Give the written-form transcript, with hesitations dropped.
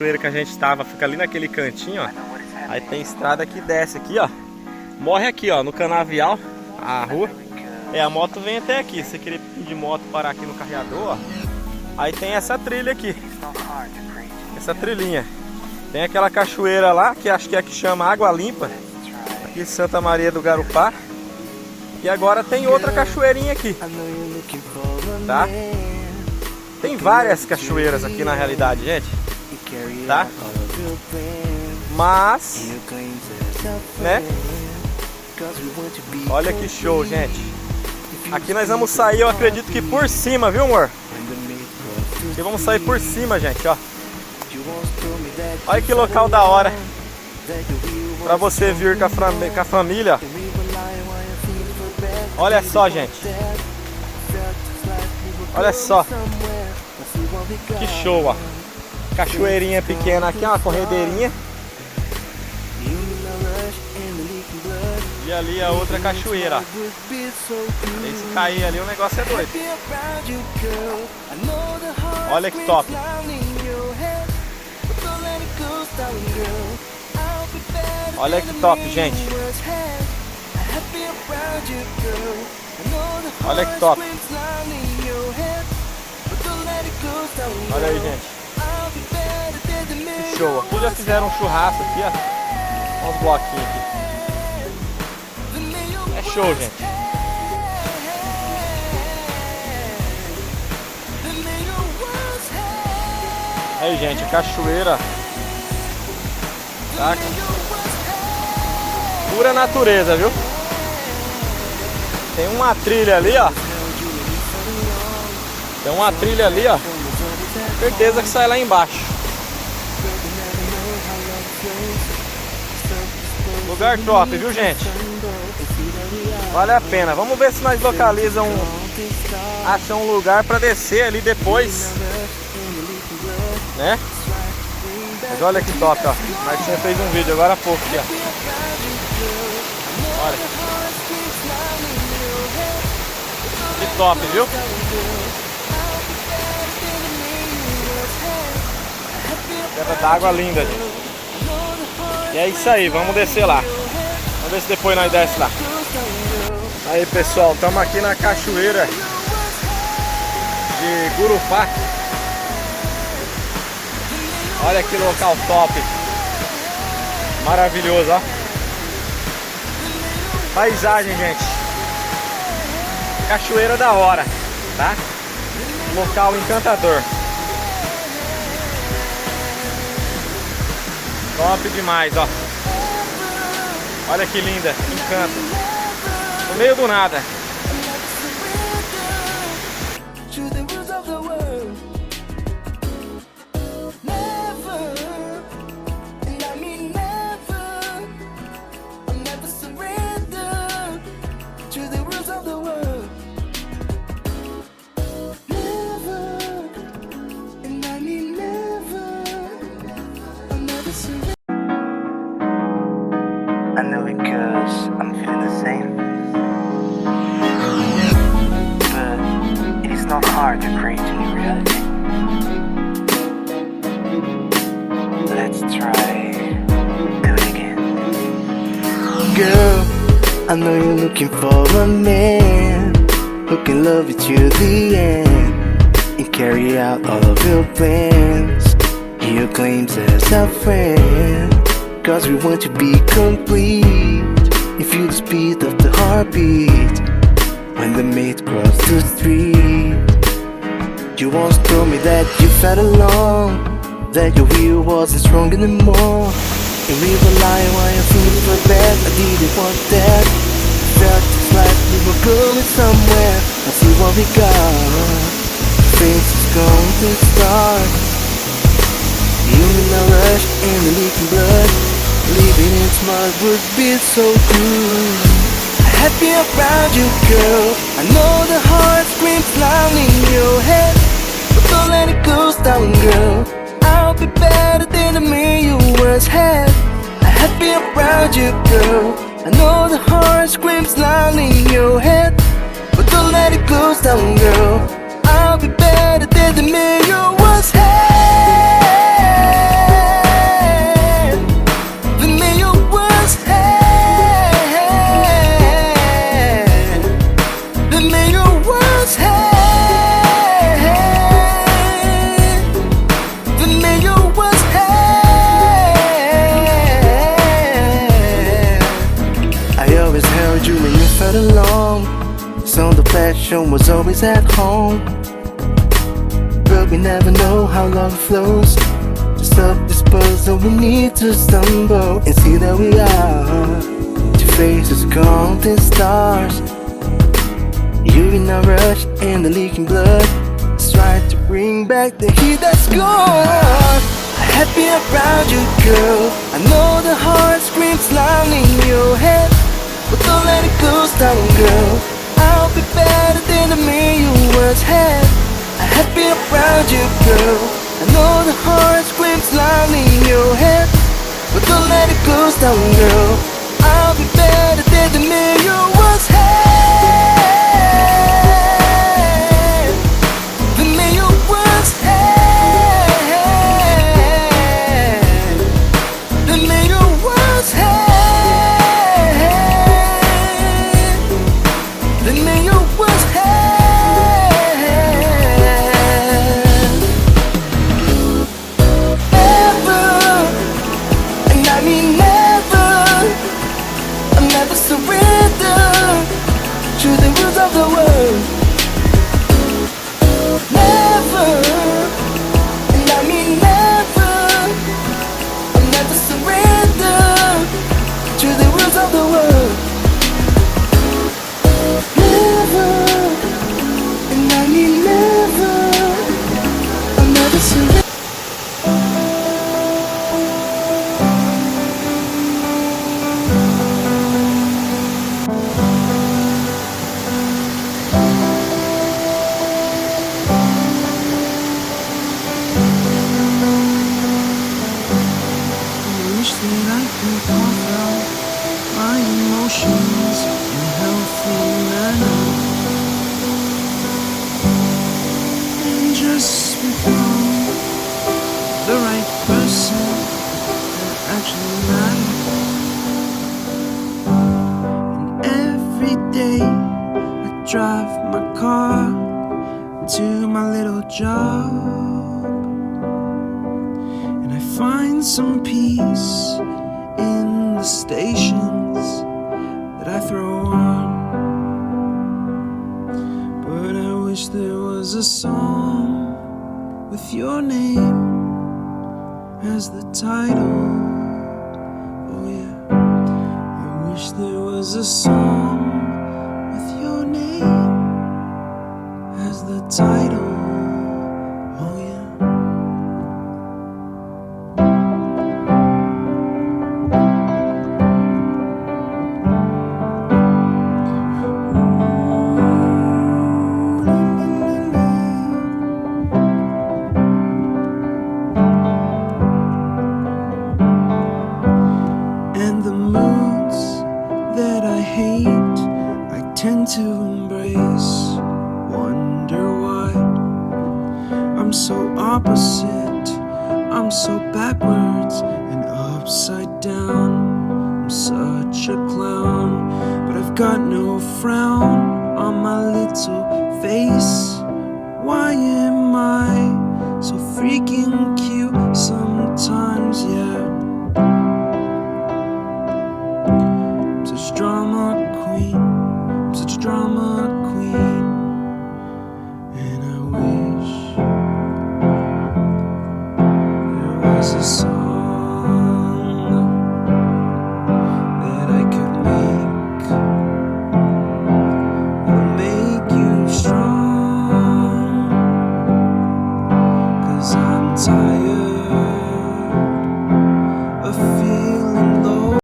Que a gente tava, fica ali naquele cantinho, ó. Aí tem estrada que desce aqui, ó. Morre aqui, ó, no canavial, a rua. A moto vem até aqui. Se você querer de moto parar aqui no carreador, ó. Aí tem essa trilha aqui. Essa trilhinha. Tem aquela cachoeira lá, que acho que é a que chama Água Limpa. Aqui Santa Maria do Gurupá. E agora tem outra cachoeirinha aqui. Tá? Tem várias cachoeiras aqui na realidade, gente. Tá? Mas, né? Olha que show, gente. Aqui nós vamos sair, eu acredito que por cima, viu, amor? Aqui vamos sair por cima, gente, ó. Olha que local da hora pra você vir com a família. Olha só, gente. Olha só. Que show, ó. Cachoeirinha pequena aqui, uma corredeirinha. E ali a outra cachoeira, ó. E se cair ali o negócio é doido. Olha que top. Olha que top, gente. Olha que top. Olha aí, gente. Que show. Aqui já fizeram um churrasco aqui, ó. Olha os bloquinhos aqui. É show, gente. Aí, gente, a cachoeira. Tá? Pura natureza, viu? Tem uma trilha ali, ó. Tem uma trilha ali, ó. Certeza que sai lá embaixo. Lugar top, viu, gente? Vale a pena. Vamos ver se nós localizamos achar um lugar para descer ali depois, né? Mas olha que top, ó. Martinha fez um vídeo agora há pouco aqui, ó. Olha. Que top, viu? Queda d'água linda, gente. E é isso aí, vamos descer lá. Vamos ver se depois nós desce lá. Aí, pessoal, estamos aqui na cachoeira de Gurupá. Olha que local top. Maravilhoso, ó. Paisagem, gente. Cachoeira da hora, tá? Local encantador. Top demais, ó. Olha que linda, encanto. No meio do nada. I know it 'cause I'm feeling the same. But it is not hard to create a new reality. Let's try do it again. Girl, I know you're looking for a man who can love you to the end and carry out all of your plans. He claims as a friend, 'cause we want to be complete and feel the speed of the heartbeat when the mate crossed the street. You once told me that you felt alone, that your will wasn't strong anymore, and we were lying while you're feeling so bad. I didn't want that. Felt just like we were going somewhere. I see what we got. Things is going to start. You in the rush and the leaking blood. Living in smart would be so good. Happy around you, girl. I know the heart screams loud in your head, but don't let it go down, girl. I'll be better than the man you once had. Happy around you, girl. I know the heart screams loud in your head, but don't let it go down, girl. I'll be better than the man you once had. along, so the passion was always at home. But we never know how love flows. To solve this puzzle we need to stumble and see that we are two faces counting stars. You in a rush and the leaking blood. Let's try to bring back the heat that's gone. Happy around you, girl. I know the heart screams loudly in your head, but don't let it go down, girl. I'll be better than the man you once had. I'm happy around you, girl. I know the heart screams loudly in your head, but don't let it go down, girl. I'll be better than the man you once had. The man you once had. The man you once had. The man you once had. Surrender to the rules of the world. Never, and I mean never. I'll never surrender to the rules of the world. Never, and I mean never. I'll never surrender. Drive my car to my little job, and I find some peace in the stations that I throw on. But I wish there was a song with your name as the title. Oh yeah, I wish there was a song as the title. Oh yeah. And the moods that I hate, I tend to embrace. Wonder why I'm so opposite, I'm so backwards and upside down. I'm such a clown, but I've got no frown on my little face. Why am I so freaking cute sometimes?